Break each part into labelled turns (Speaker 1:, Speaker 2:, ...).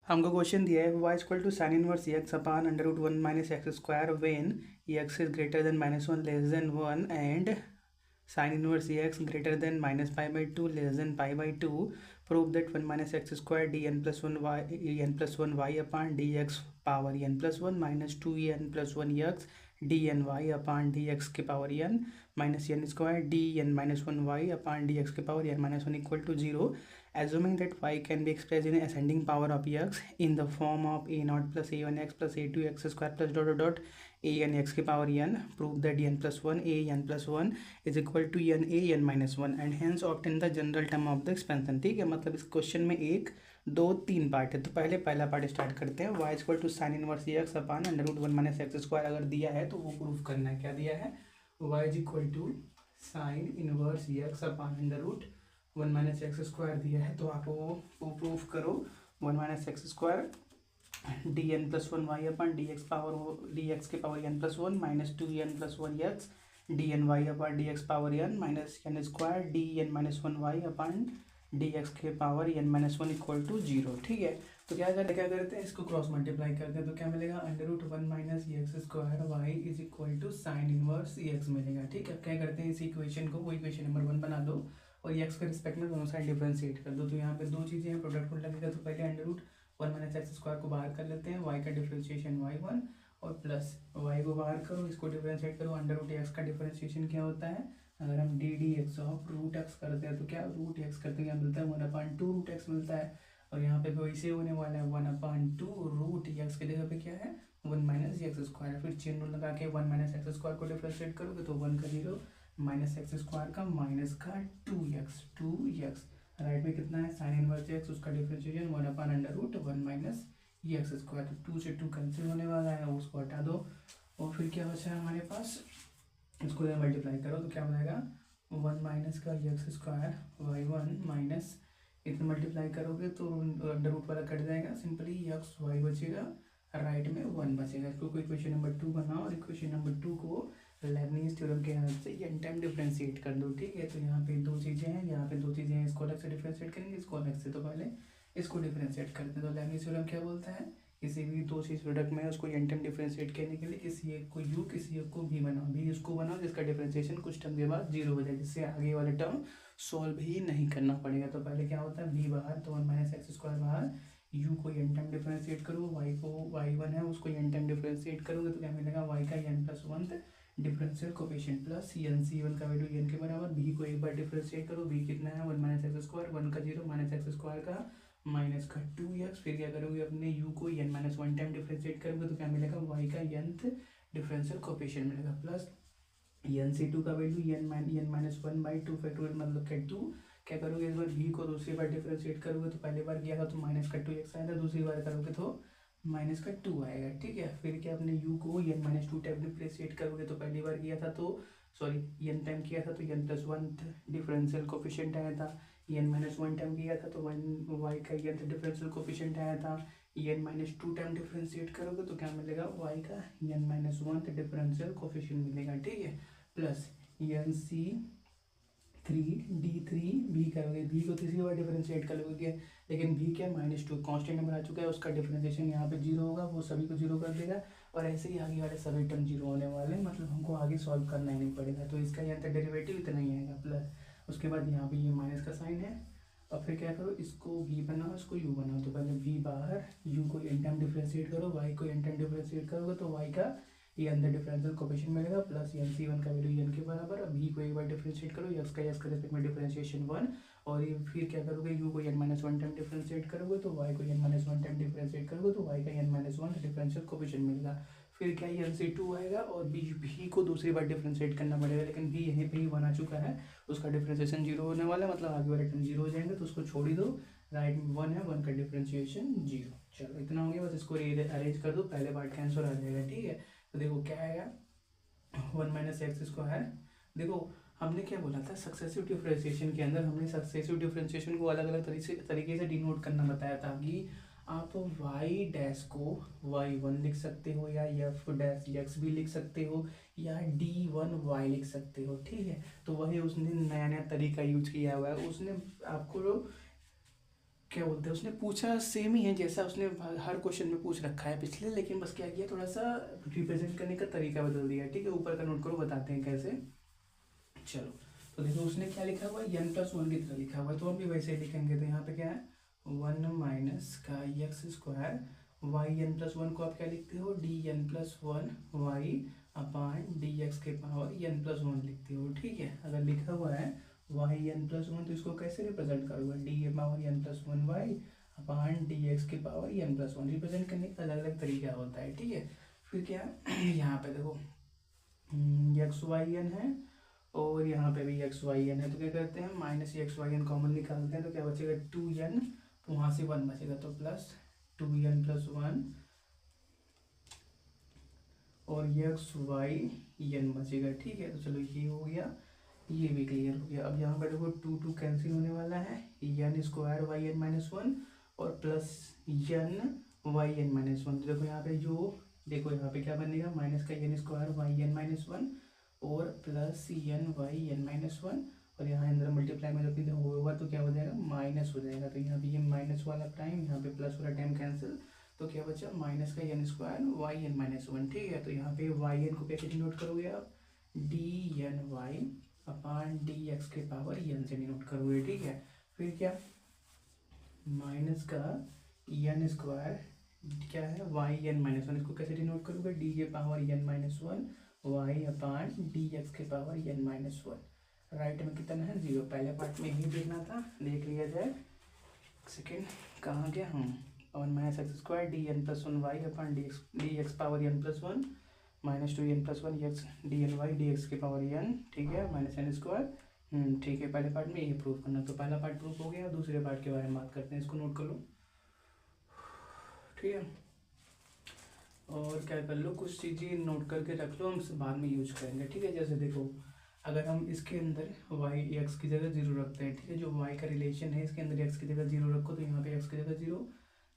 Speaker 1: हमको क्वेश्चन दिया है y equal to sine inverse x upon under root one minus x square when x is greater than minus one less than one and sine inverse x greater than minus pi by two less than pi by two prove that one minus x square d n plus one y upon d x power n plus one minus two n plus one x d n y upon d x के power n minus n square d n minus one y upon d x के power n minus one equal to zero. Assuming that y can be expressed in ascending power of x in the form of a naught plus a1x plus a2x square plus dot dot dot a n x के power n, prove that n plus 1 a n plus 1 is equal to n a n minus 1 and hence obtain the general term of the expansion. ठीक है, मतलब इस question में एक दो तीन part है. तो पहले पहला पार्ट स्टार्ट करते हैं. y equal to sine inverse x upon under root one minus x square अगर दिया है तो वो प्रूफ करना है. क्या दिया है? y is equal to sine inverse x upon under root one minus x square दिया है तो आप वो प्रूफ करो. One minus x square d n plus one y upon d x power d x के power n plus one minus two n plus one x d n y upon d x power n minus n square d n minus one y upon d x के power n minus one equal to zero. ठीक है, तो क्या करते हैं, इसको cross multiply करते हैं तो क्या मिलेगा? Under root one minus x square y is equal to sine inverse x मिलेगा. ठीक है, क्या करते हैं इस इक्वेशन को, वो इक्वेशन नंबर वन बना दो और एक्स के रिस्पेक्ट में दोनों साइड डिफरेंशिएट कर दो. तो यहाँ पे दो चीज़ें हैं, प्रोडक्ट रूल लगेगा. तो पहले under root one minus x square को बाहर कर लेते हैं, वाई का डिफरेंशिएशन वाई वन और प्लस वाई को बाहर करो, इसको डिफरेंशिएट करो. अंडर रूट एक्स का डिफरेंशिएशन क्या होता है? अगर हम d d x of root x करते हैं तो क्या रूट एक्स करते हैं, क्या मिलता है? One upon two root x मिलता है. और यहाँ पे वैसे होने वाला है one upon two root x के जगह पे क्या है? One minus x square. फिर चेन रूल लगा के वन माइनस एक्स स्क्वायर को डिफरेंशिएट करोगे तो वन का जीरो माइनस एक्स स्क्वायर का माइनस का टू एक्स राइट में कितना है? साइन इनवर्स एक्स, उसका differentiation one upon under root one minus x square. तो टू से टू कैंसिल होने वाला है, उसको हटा दो और फिर क्या बचा है हमारे पास? इसको मल्टीप्लाई करो तो क्या हो जाएगा? वन माइनस का x square y one minus इतना मल्टीप्लाई करोगे तो अंडर रूट वाला कट जाएगा, सिंपली एक्स वाई बचेगा, राइट में वन बचेगा. इसको इक्वेशन नंबर टू बनाओ और इक्वेशन नंबर टू को लेबनीज थ्योरम के हेल्प से एन टाइम डिफरेंशिएट कर दो. ठीक है, तो यहाँ पे दो चीज़ें हैं, यहाँ पे दो चीज़ें हैं, इसको अलग से डिफरेंशिएट करेंगे, इसको अलग से. तो पहले इसको डिफरेंशिएट करते हैं. तो लेबनीज थ्योरम क्या बोलता है? किसी भी दो चीज़ प्रोडक्ट में उसको एन टाइम डिफरेंशिएट करने के लिए किसी एक को यू किसी एक को भी बनाओ. भी उसको बनाओ जिसका डिफरेंशिएशन कुछ टर्म के बाद जीरो हो जाए, जिससे आगे वाले टर्म सॉल्व ही नहीं करना पड़ेगा. तो पहले क्या होता है? बी बाहर, तो वन माइनस एक्स स्क्वायर बाहर, यू को एन टाइम डिफरेंशिएट करो, वाई को वाई वन है उसको एन टाइम डिफरेंशिएट करोगे तो क्या मिलेगा? वाई का n plus one differential coefficient plus n सी वन का वैल्यू एन के बराबर. बी को एक बार डिफरेंशिएट करो, बी कितना है? One minus x square, one का जीरो माइनस एक्स स्क्वायर का माइनस का टू एक्स. फिर क्या करोगे? अपने यू को n minus one time differentiate करोगे तो क्या मिलेगा? वाई का एनथ डिफरेंशियल कोफिशिएंट मिलेगा प्लस एन सी टू का value n minus one by two factorial मतलब के टू. क्या करोगे? इस बार बी को दूसरी बार डिफरेंशिएट करोगे तो पहली बार किया था तो माइनस का टू एक्स आया था, दूसरी बार करोगे तो माइनस का टू आएगा. ठीक है, फिर क्या अपने यू को n minus two time differentiate करोगे तो पहली बार किया था तो सॉरी एन टाइम किया था तो n plus one differential coefficient आया था. एन माइनस वन टाइम किया था तो वन वाई का एन डिफरेंशियल कोफिशिएंट आया था. N minus two time differentiate करोगे तो क्या मिलेगा? वाई का n minus one differential coefficient मिलेगा. ठीक है, plus n c three d three v करोगे, बी को तीसरी बार डिफरेंशिएट कर लोगे, लेकिन बी क्या? माइनस टू कांस्टेंट नंबर आ चुका है, उसका डिफरेंशिएशन यहाँ पे जीरो होगा, वो सभी को जीरो कर देगा और ऐसे ही आगे वाले सभी टर्म जीरो होने वाले हैं, मतलब हमको आगे सॉल्व करना ही नहीं पड़ेगा. तो इसका यहाँ तक डेरिवेटिव इतना ही आएगा प्लस उसके बाद यहाँ पे ये माइनस का साइन है. और फिर क्या करो? इसको v बनाओ, इसको u बनाओ. तो पहले v बाहर, u को एन टाइम डिफरेंशिएट करो, y को एन टाइम डिफरेंशिएट करोगे तो y का ये अंदर डिफरेंशियल कोफिशिएंट मिलेगा प्लस एन सी वन का वैल्यू एन के बराबर. अब v को एक बार डिफरेंशिएट करो, एक्स का रिस्पेक्ट में डिफरेंशिएशन वन और ये फिर क्या करोगे? u को n minus one time differentiate करोगे तो y को n minus one time differentiate करोगे तो y का n minus one differential coefficient मिलेगा. फिर क्या? एन सी टू आएगा और b को दूसरी बार डिफरेंशिएट करना पड़ेगा, लेकिन b यहीं पे ही बना चुका है, उसका डिफरेंशिएशन जीरो होने वाला है, मतलब आगे वाले टर्म जीरो हो जाएंगे तो उसको छोड़ ही दो. राइट में वन है, वन का डिफरेंशिएशन जीरो. चलो इतना हो गया, बस इसको अरेंज कर दो, पहले पार्ट का आंसर आ जाएगा. ठीक है, तो देखो क्या आएगा? One minus x square. देखो हमने क्या बोला था? सक्सेसिव डिफरेंशिएशन के अंदर हमने सक्सेसिव डिफरेंशिएशन को अलग अलग तरीके से डिनोट करना बताया था कि आप y डैश को y1 लिख सकते हो या f डैश x भी लिख सकते हो या d1y लिख सकते हो. ठीक है, तो वही उसने नया नया तरीका यूज किया हुआ है. उसने आपको क्या बोलते हैं, उसने पूछा सेम ही है जैसा उसने हर क्वेश्चन में पूछ रखा है पिछले, लेकिन बस क्या किया, थोड़ा सा रिप्रेजेंट करने का तरीका बदल दिया। ठीक है, ऊपर का नोट करो, बताते हैं कैसे। चलो, तो देखो उसने क्या लिखा हुआ है, n+1 की तरह लिखा हुआ है, तो हम भी वैसे ही लिखेंगे। तो यहाँ पे क्या है, 1 माइनस का x स्क्वायर वाई n+1 को आप क्या लिखते हो, dn+1 y अपान dx के पावर n+1 लिखते हो। ठीक है, अगर लिखा हुआ है वाई n+1 तो इसको कैसे रिप्रेजेंट करोगे, डी के पावर n+1 वाई अपान dx के पावर n+1। रिप्रेजेंट करने का अलग अलग तरीका होता है। ठीक है, फिर क्या यहाँ पे देखो एक्स वाई एन है और यहाँ पे भी एक्स वाई एन है, तो क्या करते हैं minus x y n common निकालते हैं, तो क्या बचेगा 2n, तो वहाँ से 1 बचेगा, तो प्लस 2n+1 और एक्स वाई एन बचेगा। ठीक है, तो चलो ये हो गया, ये भी क्लियर हो गया। अब यहाँ पे देखो 2 कैंसिल होने वाला है, n square y n minus one और plus n y n minus one. देखो यहाँ पे जो, देखो यहाँ पे क्या बनेगा, माइनस का n square y n minus one और plus n y n minus one, और यहाँ अंदर मल्टीप्लाई में जब होगा तो क्या हो जाएगा, माइनस हो जाएगा। तो यहाँ पे ये माइनस वाला टाइम, यहाँ पे प्लस वाला टाइम कैंसिल, तो क्या बचा माइनस का n square y n minus one. ठीक है, तो यहाँ पे वाई एन को कैसे डिनोट करोगे आप, D n y upon d x के पावर एन से डिनोट करोगे। ठीक है, फिर क्या, माइनस का एन स्क्वायर क्या है वाई एन माइनस वन, इसको कैसे डिनोट करोगे, डी के power n minus one y upon d x के power n minus one. Right में कितना है 0, पहले पार्ट में ही देखना था, देख लिया जाए। सेकेंड कहाँ गया, हम 1 minus x square d n plus one y upon d x power n plus one minus 2n+1 x d n y d x के पावर एन। ठीक है, माइनस एन स्क्वायर। ठीक है, पहले पार्ट में ये प्रूफ करना, तो पहला पार्ट प्रूफ हो गया। दूसरे पार्ट के बारे में बात करते हैं, इसको नोट कर लो। ठीक है, और क्या कर लो, कुछ चीज़ें नोट करके रख लो, हम इसे बाद में यूज करेंगे। ठीक है, जैसे देखो अगर हम इसके अंदर वाई एक्स की जगह 0 रखते हैं, ठीक है, जो वाई का रिलेशन है इसके अंदर एक्स की जगह 0 रखो, तो यहाँ पे एक्स की जगह 0,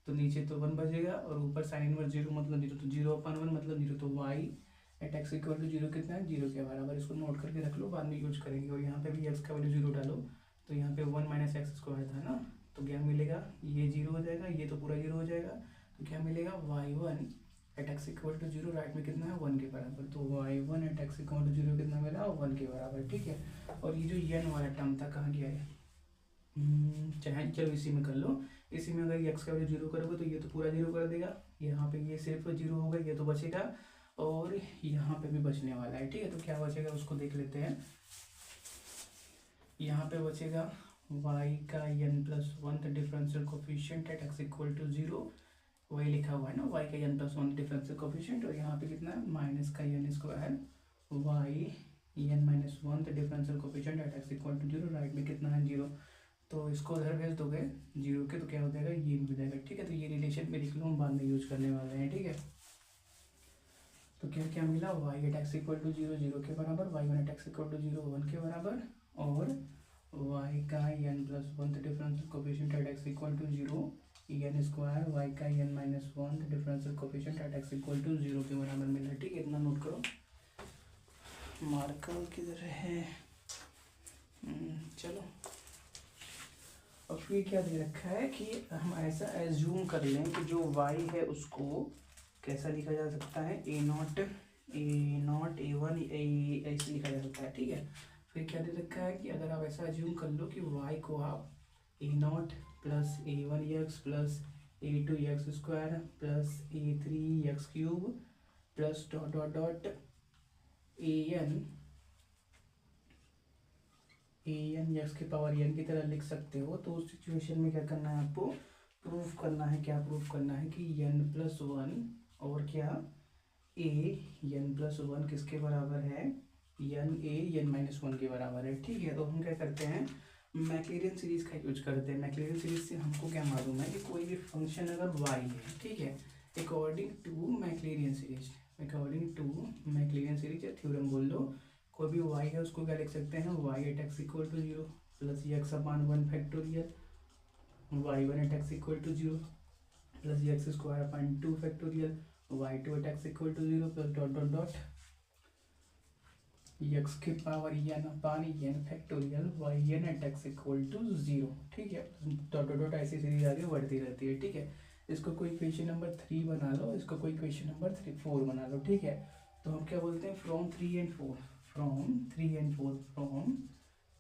Speaker 1: तो नीचे तो 1 बचेगा, और ऊपर साइन इनवर्स 0 मतलब 0, तो 0/1 मतलब 0, तो y at x equal to 0 कितना है, 0 के बराबर। इसको नोट करके रख लो, बाद में यूज करेंगे। और यहाँ पे भी एक्स का वैल्यू 0 डालो, तो यहाँ पे 1 माइनस एक्स स्क्वायर था ना, तो क्या मिलेगा, ये 0 हो जाएगा, ये तो पूरा 0 हो जाएगा, तो क्या मिलेगा y1 at x equal to 0, right में कितना है 1 के बराबर, तो y1 at x equal to 0 कितना मिला 1 के बराबर। ठीक है, और ये जो n वाला टर्म था कहाँ गया है, चाहे चलो इसी में कर लो। इसी में अगर एक्स का वैल्यू 0 करोगे तो ये तो पूरा 0 कर देगा, यहाँ पे ये सिर्फ 0 होगा, ये तो बचेगा, और यहाँ पे भी बचने वाला है। ठीक है, तो क्या बचेगा उसको देख लेते हैं। यहाँ पे बचेगा y का n+1 differential coefficient at x equal to 0, वही लिखा हुआ है ना, y का n+1 डिफरेंशियल कोफिशिएंट, और यहाँ पे कितना है माइनस का n square y n-1 differential coefficient at x equal to 0, right में कितना है 0, तो इसको उधर भेज दोगे 0 के, तो क्या हो जाएगा ये मिल जाएगा। ठीक है, तो ये रिलेशन में लिख लो, हम बाद में यूज करने वाले हैं। ठीक है, तो क्या क्या मिला, y at x equal to 0 0 के बराबर, y1 at x equal to 0 1 के बराबर, और y का n+1 differential coefficient at x equal to 0 n square y का n-1 differential coefficient at x equal to 0 के बराबर मिला। ठीक है, इतना नोट करो। मार्कर किधर है, चलो। और फिर क्या दे रखा है कि हम ऐसा एज्यूम कर लें कि जो y है उसको कैसा लिखा जा सकता है, a0 a1 ऐसे लिखा जा सकता है। ठीक है, फिर क्या दे रखा है कि अगर आप ऐसा एज्यूम कर लो कि y को आप a0 plus a1x plus a2x square plus a3x cube plus dot dot dot an x के पावर n की तरह लिख सकते हो, तो उस सिचुएशन में क्या करना है आपको, प्रूफ करना है। क्या प्रूफ करना है कि n+1 और क्या n+1 किसके बराबर है, n-1 के बराबर है। ठीक है, तो हम क्या करते हैं, मैक्लेरियन सीरीज का यूज करते हैं। मैक्लेरियन सीरीज से हमको क्या मालूम है कि कोई भी फंक्शन अगर y है, ठीक है, अकॉर्डिंग टू मैक्लेरियन सीरीज, या थ्योरम बोल दो, कोई भी y है उसको क्या लिख सकते हैं, y at x equal to 0 plus x upon 1 factorial, y1 at x equal to 0 plus x square upon 2 factorial, y2 at x equal to 0 plus dot dot dot x के power n upon n factorial y n at x equal to 0। ठीक है, dot dot dot ऐसी series आगे बढ़ती रहती है। ठीक है, इसको कोई क्वेश्चन नंबर 3 बना लो, इसको कोई क्वेश्चन नंबर 4 बना लो। ठीक है, तो हम क्या बोलते हैं, from 3 and 4, from 3 and 4, from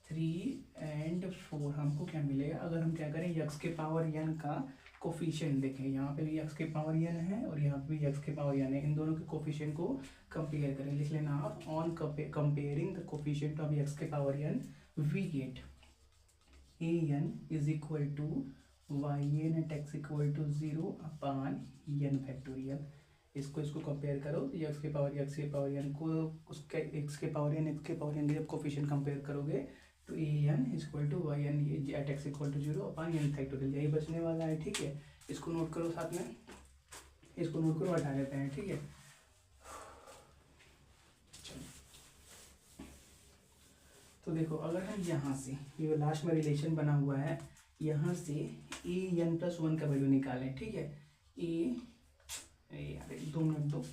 Speaker 1: 3 and 4 हमको क्या मिलेगा अगर हम क्या करें एक्स के पावर एन का कोफिशिएंट देखें। यहाँ पे भी एक्स के पावर एन है और यहाँ पे भी एक्स के पावर एन है, इन दोनों के कोफिशिएंट को कंपेयर करें। लिख लेना आप, on comparing the coefficient of x के power n we get a n is equal to y n at x equal to 0 upon n factorial. इसको कंपेयर करो, एक्स के पावर एन को उसके एक्स के पावर एन के जब coefficient compare करोगे तो a n equal to y n at x equal to 0 upon n factorial, यही बचने वाला है। ठीक है, इसको नोट करो साथ में, इसको नोट करो, हटा देते हैं। ठीक है, तो देखो अगर हम यहाँ से ये लास्ट में रिलेशन बना हुआ है, यहाँ से ए एन प्लस 1 का वैल्यू निकालें। ठीक है, यार 2 मिनट दो,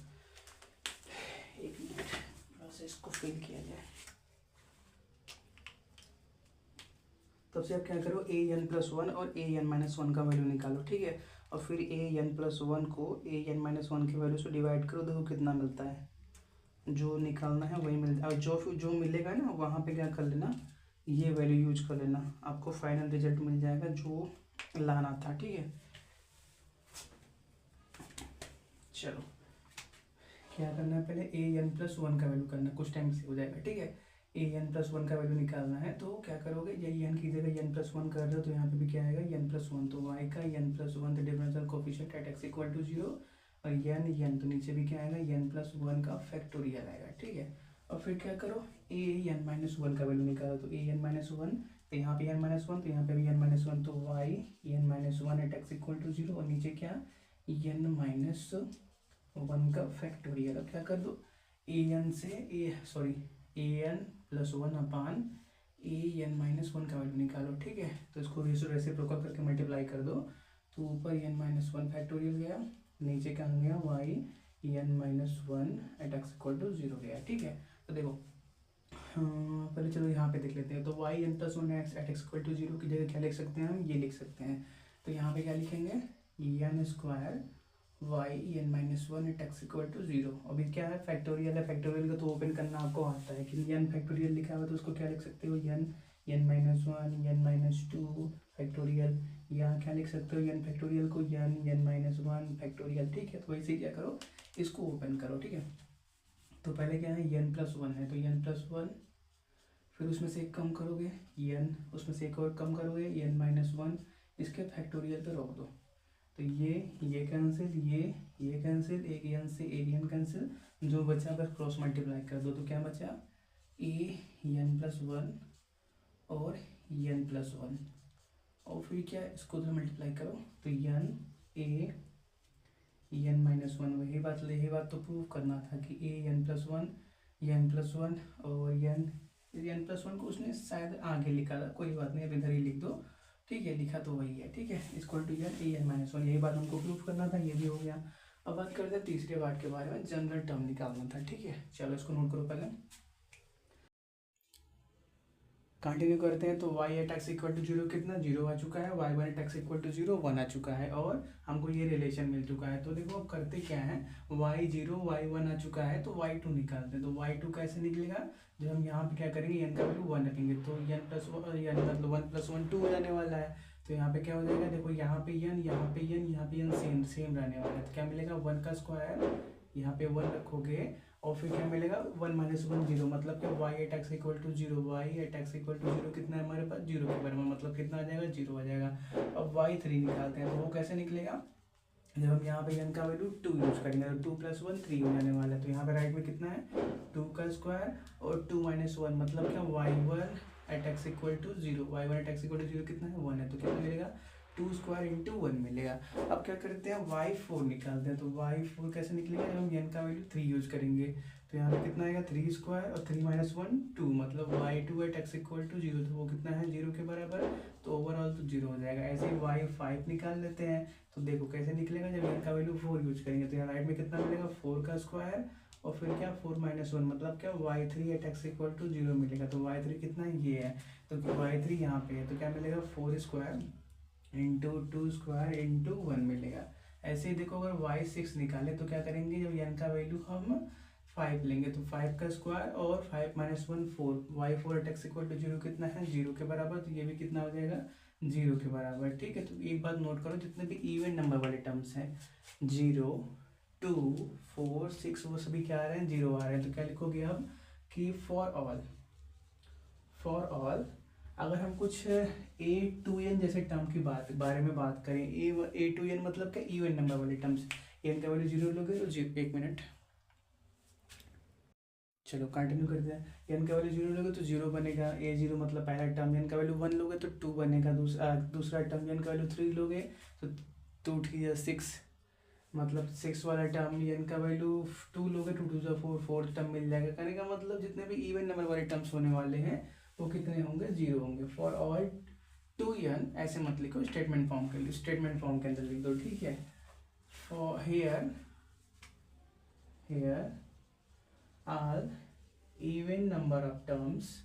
Speaker 1: 1 मिनट बस इसको फिल किया जाए। तब से आप क्या करो, ए एन प्लस 1 और ए एन माइनस 1 का वैल्यू निकालो। ठीक है, और फिर ए एन प्लस 1 को ए एन माइनस 1 की वैल्यू से डिवाइड करो, देखो कितना मिलता है। जो निकालना है वही मिलता है, और जो मिलेगा ना वहाँ पे क्या कर लेना, ये वैल्यू यूज कर लेना, आपको फाइनल रिजल्ट मिल जाएगा जो लाना था। ठीक है, चलो क्या करना है, पहले ए एन प्लस 1 का वैल्यू करना है, कुछ टाइम से हो जाएगा। ठीक है, ए एन प्लस 1 का वैल्यू निकालना है, तो क्या करोगे, ये एन की जगह एन प्लस 1 कर रहे हो तो यहाँ पे भी क्या आएगा एन प्लस 1, तो वाई का n plus 1 the differential coefficient at x equal to 0, और एन तो नीचे भी क्या आएगा एन प्लस 1 का फैक्टोरियल आएगा। ठीक है, और फिर क्या करो, ए एन माइनस 1 का वैल्यू निकालो, तो ए एन माइनस 1, तो यहाँ पे एन माइनस 1, तो यहाँ पे भी एन माइनस 1, तो y n minus 1 at x equal to 0, और नीचे क्या एन माइनस 1 का फैक्टोरियल। अब क्या कर दो, ए एन से A N plus 1 upon A N minus 1 का वैल्यू निकालो। ठीक है, तो इसको रेसिप्रोकल करके मल्टीप्लाई कर दो, तो ऊपर एन माइनस 1 फैक्टोरियल गया, नीचे क्या गया y n minus 1 at x equal to 0 गया। ठीक है, तो देखो पहले चलो यहाँ पे देख लेते हैं, तो y n plus 1 at x equal to 0 की जगह क्या लिख सकते हैं, हम ये लिख सकते हैं। तो यहाँ पे क्या लिखेंगे, n square y n minus 1 at x equal to 0। अभी क्या है, फैक्टोरियल है, फैक्टोरियल का तो ओपन करना आपको आता है, कि एन फैक्टोरियल लिखा हुआ है तो उसको क्या लिख सकते हो, n minus 1 n minus 2 factorial. यहाँ क्या लिख सकते हो, एन फैक्टोरियल को एन माइनस 1 फैक्टोरियल। ठीक है, तो वैसे ही क्या करो, इसको ओपन करो। ठीक है, तो पहले क्या है, एन प्लस 1 है, तो एन प्लस 1, फिर उसमें से एक कम करोगे एन, उसमें से एक और कम करोगे एन माइनस 1, इसके फैक्टोरियल पे रोक दो, तो ये कैंसिल, ये कैंसिल, एक एन से एक एन कैंसिल, जो बचा बस क्रॉस मल्टीप्लाई कर दो, तो क्या बचा ए एन प्लस 1 और एन प्लस 1, और फिर क्या इसको तो मल्टीप्लाई करो, तो एन ए एन माइनस 1, यही बात तो प्रूव करना था कि A N plus 1 N plus 1 और एन प्लस 1 को उसने शायद आगे लिखा था, कोई बात नहीं, अब इधर ही लिख दो। ठीक है, लिखा तो वही है। ठीक है, इक्वल टू एन माइनस 1, यही बात हमको प्रूफ करना था, ये भी हो गया। अब बात करते हैं तीसरे पार्ट के बारे में, जनरल टर्म निकालना था। ठीक है, चलो इसको नोट करो पहले, कंटिन्यू करते हैं। तो y at x equal to 0 कितना 0 आ चुका है, y one at x equal to 0 1 आ चुका है, और हमको ये रिलेशन मिल चुका है। तो देखो अब करते क्या है, वाई 0 वाई 1 आ चुका है, तो वाई 2 निकालते हैं। तो वाई 2 कैसे निकलेगा, जब हम यहाँ पे क्या करेंगे, एन का वैल्यू 1 रखेंगे, तो एन प्लस एन मतलब 1 प्लस 1 2 हो जाने वाला है। तो यहाँ पे क्या हो जाएगा, देखो यहाँ पे एन, यहाँ पे एन, यहाँ पे एन सेम रहने वाला है, तो क्या मिलेगा 1 का स्क्वायर, यहाँ पे 1 रखोगे, और फिर क्या मिलेगा 1 माइनस 1 0, मतलब कि y at x equal to 0, y at x equal to 0 कितना है हमारे पास 0 के बराबर, मतलब कितना आ जाएगा 0 आ जाएगा। अब वाई 3 निकालते हैं, तो वो कैसे निकलेगा, जब हम यहाँ पे एन का वैल्यू 2 यूज करेंगे, तो 2 प्लस 1 3 हो जाने वाला है। तो यहाँ पे राइट में कितना है 2 का स्क्वायर और 2 माइनस 1, मतलब क्या y 1 at x equal to 0, y 1 at x equal to 0 कितना है 1 है, तो कितना मिलेगा 2 स्क्वायर इंटू 1 मिलेगा। अब क्या करते हैं वाई 4 निकालते हैं, तो वाई 4 कैसे निकलेगा, जब हम एन का वैल्यू 3 यूज करेंगे, तो यहाँ पे कितना आएगा 3 स्क्वायर और 3 माइनस 1 2, मतलब y 2 at x equal to 0, तो वो कितना है 0 के बराबर, तो ओवरऑल तो 0 हो जाएगा। ऐसे ही वाई 5 निकाल लेते हैं, तो देखो कैसे निकलेगा, जब एन का वैल्यू 4 यूज करेंगे, तो यहाँ राइट में कितना मिलेगा 4 का स्क्वायर और फिर क्या 4 - 1 मतलब क्या y3 eight x equal to 0 मिलेगा। तो y3 कितना ये है, तो y3 यहाँ पे है, तो क्या मिलेगा 4 स्क्वायर इंटू 2 स्क्वायर इंटू 1 मिलेगा। ऐसे ही देखो अगर y6 निकाले तो क्या करेंगे, जब n का वैल्यू हम 5 लेंगे तो 5 का स्क्वायर और 5 - 1 4, y4 eight x equal to 0 कितना है 0 के बराबर, तो ये भी कितना हो जाएगा 0 के बराबर। ठीक है, तो एक बात नोट करो, जितने भी इवन नंबर वाले टर्म्स हैं 0 2 4 6 वो सभी क्या आ रहे हैं 0 आ रहे हैं। तो क्या लिखोगे अब कि फॉर ऑल अगर हम कुछ a to n जैसे टर्म की बारे में बात करें, a to n मतलब क्या इवन नंबर वाले टर्म्स, n का वैल्यू 0 लोगे तो 1 मिनट, चलो कंटिन्यू करते हैं। n का वैल्यू 0 लोगे तो 0 बनेगा, a0 मतलब पहला टर्म, n का वैल्यू 1 लोगे तो 2 बनेगा, दूसरा टर्म n का वैल्यू 3 लोगे तो 2 3 6 मतलब 6 वाला टर्म, n का वैल्यू 2 लोगे 2 2 4 4 टर्म मिल जाएगा। कहने का मतलब जितने भी इवन नंबर वाले टर्म्स होने वाले हैं वो कितने होंगे 0 होंगे। फॉर ऑल 2n ऐसे मत लिखो, स्टेटमेंट फॉर्म के लिए, स्टेटमेंट फॉर्म के अंदर लिख दो। ठीक है, for here all even number of terms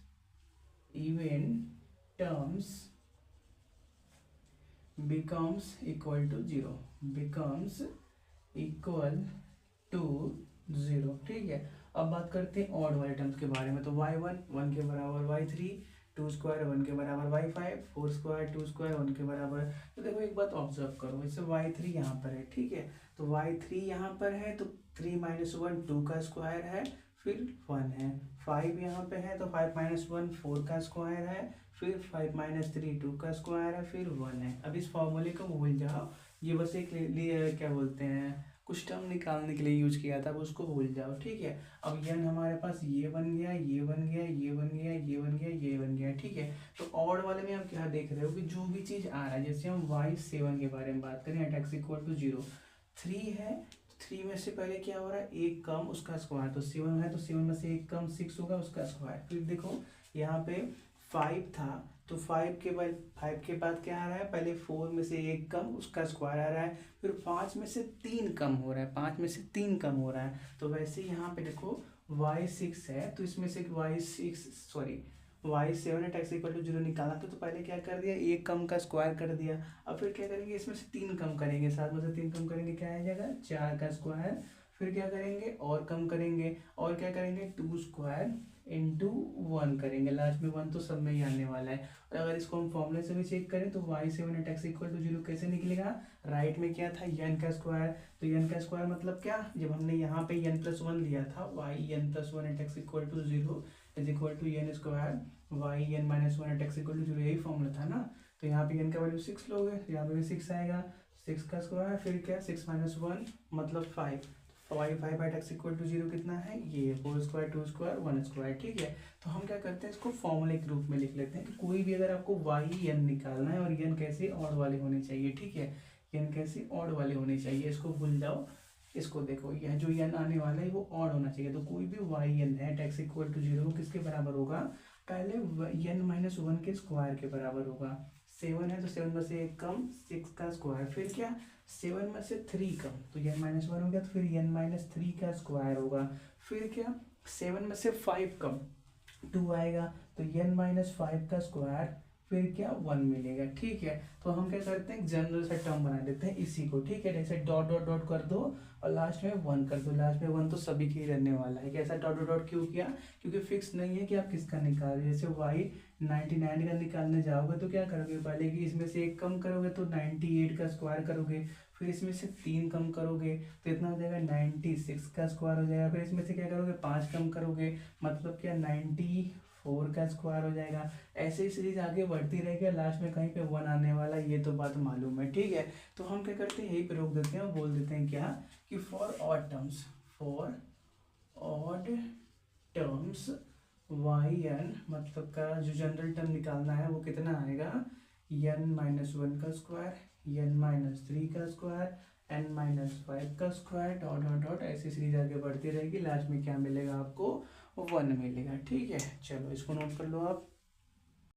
Speaker 1: becomes equal to 0, becomes equal to 0। ठीक है, अब बात करते हैं ऑड वाले टर्म्स के बारे में। तो y1 1 के बराबर, y3 2 स्क्वायर 1 के बराबर, y5 4 स्क्वायर 2 स्क्वायर 1 के बराबर। तो देखो एक बात ऑब्जर्व करो, जैसे y3 यहाँ पर है, ठीक है, तो y3 यहाँ पर है तो 3 - 1 2 का स्क्वायर है फिर 1 है। 5 यहाँ पे है तो 5 - 1 4 का स्क्वायर है फिर 5 - 3 2 का स्क्वायर है फिर 1 है। अब इस फॉर्मूले को भूल जाओ, ये बस एक लिए क्या बोलते हैं कुछ टर्म निकालने के लिए यूज किया था, अब उसको भूल जाओ। ठीक है, अब n हमारे पास ये बन गया, ये बन गया, ये बन गया, ये बन गया, ये बन गया। ठीक है, तो ऑड वाले में आप क्या देख रहे हो कि जो भी चीज आ रहा है, जैसे हम y7 के बारे में बात करें एट एक्स इक्वल टू 0, 3 है, 3 में से पहले क्या हो रहा है एक कम उसका स्क्वायर, तो 7 है तो 7 में से एक कम 6 होगा उसका स्क्वायर। फिर देखो यहाँ पे 5 था तो 5 के बाद क्या आ रहा है, पहले 4 में से एक कम उसका स्क्वायर आ रहा है, फिर 5 में से 3 कम हो रहा है, 5 में से 3 कम हो रहा है। तो वैसे यहाँ पे देखो y6 है तो इसमें से y7 eight x equal to 0 निकाला था, तो पहले क्या कर दिया एक कम का स्क्वायर कर दिया। अब फिर क्या करेंगे इसमें से 3 कम करेंगे, 7 में से 3 कम करेंगे क्या आ जाएगा 4 का स्क्वायर, फिर क्या करेंगे और कम करेंगे और क्या करेंगे 2 स्क्वायर इंटू 1 करेंगे, लास्ट में 1 तो सब में ही आने वाला है। और अगर इसको हम फॉर्मूले से भी चेक करें तो y7 eight x equal to 0 कैसे निकलेगा, राइट में क्या था n का स्क्वायर, तो n का स्क्वायर मतलब क्या, जब हमने यहाँ पे n+1 लिया था yn+1 at x equal to 0 is equal to n square yn-1 at x equal to 0, यही फॉर्मूला था ना। तो यहाँ पे n का वैल्यू 6 लोगे तो यहाँ पे भी 6 आएगा, 6 का स्क्वायर फिर क्या 6 - 1 मतलब 5, 5 एट एक्स इक्वल टू 0 कितना है ये 4 स्क्वायर 2 स्क्वायर 1 स्क्वायर। ठीक है, तो हम क्या करते हैं इसको फॉर्मूले के रूप में लिख लेते हैं कि कोई भी अगर आपको yn निकालना है और n कैसे ऑड वाले होने चाहिए। ठीक है, n कैसे ऑड वाले होने चाहिए, इसको भूल जाओ। इसको देखो यह जो n आने वाला है वो ऑड होना चाहिए, तो कोई भी yn है एट एक्स इक्वल टू 0 किसके बराबर होगा, पहले n-1 के स्क्वायर के बराबर होगा। 7 है तो 7 में से एक कम 6 का स्क्वायर, फिर क्या 7 में से 3 कम तो n-1 हो गया, तो फिर n-3 का स्क्वायर होगा, फिर क्या 7 में से 5 कम 2 आएगा तो n-5 का स्क्वायर, फिर क्या 1 मिलेगा। ठीक है, तो हम क्या करते हैं जनरल सा टर्म बना देते हैं इसी को। ठीक है, जैसे डॉट डॉट डॉट कर दो और लास्ट में 1 कर दो, लास्ट में 1 तो सभी के ही रहने वाला है। कैसा डॉट डॉट डॉट क्यों किया, क्योंकि फिक्स नहीं है कि आप किसका निकाल रहे, जैसे y99 का निकालने जाओगे तो क्या करोगे, पहले कि इसमें से एक कम करोगे तो 98 का स्क्वायर करोगे, फिर इसमें से 3 कम करोगे तो इतना हो जाएगा 96 का स्क्वायर हो जाएगा, फिर इसमें से क्या करोगे 5 कम करोगे मतलब क्या 94 का स्क्वायर हो जाएगा। ऐसे ही सीरीज आगे बढ़ती रहेगी, लास्ट में कहीं पे 1 आने वाला, ये तो बात मालूम है। ठीक है, तो हम क्या करते हैं यही पे रोक देते हैं और बोल देते हैं क्या कि फॉर ऑड टर्म्स yn मतलब का जो जनरल टर्म निकालना है वो कितना आएगा n-1 का स्क्वायर, n-3 का स्क्वायर, n-5 का स्क्वायर डॉट डॉट डॉट, ऐसी सीरीज आगे बढ़ती रहेगी, लास्ट में क्या मिलेगा आपको 1 मिलेगा। ठीक है, चलो इसको नोट कर लो आप।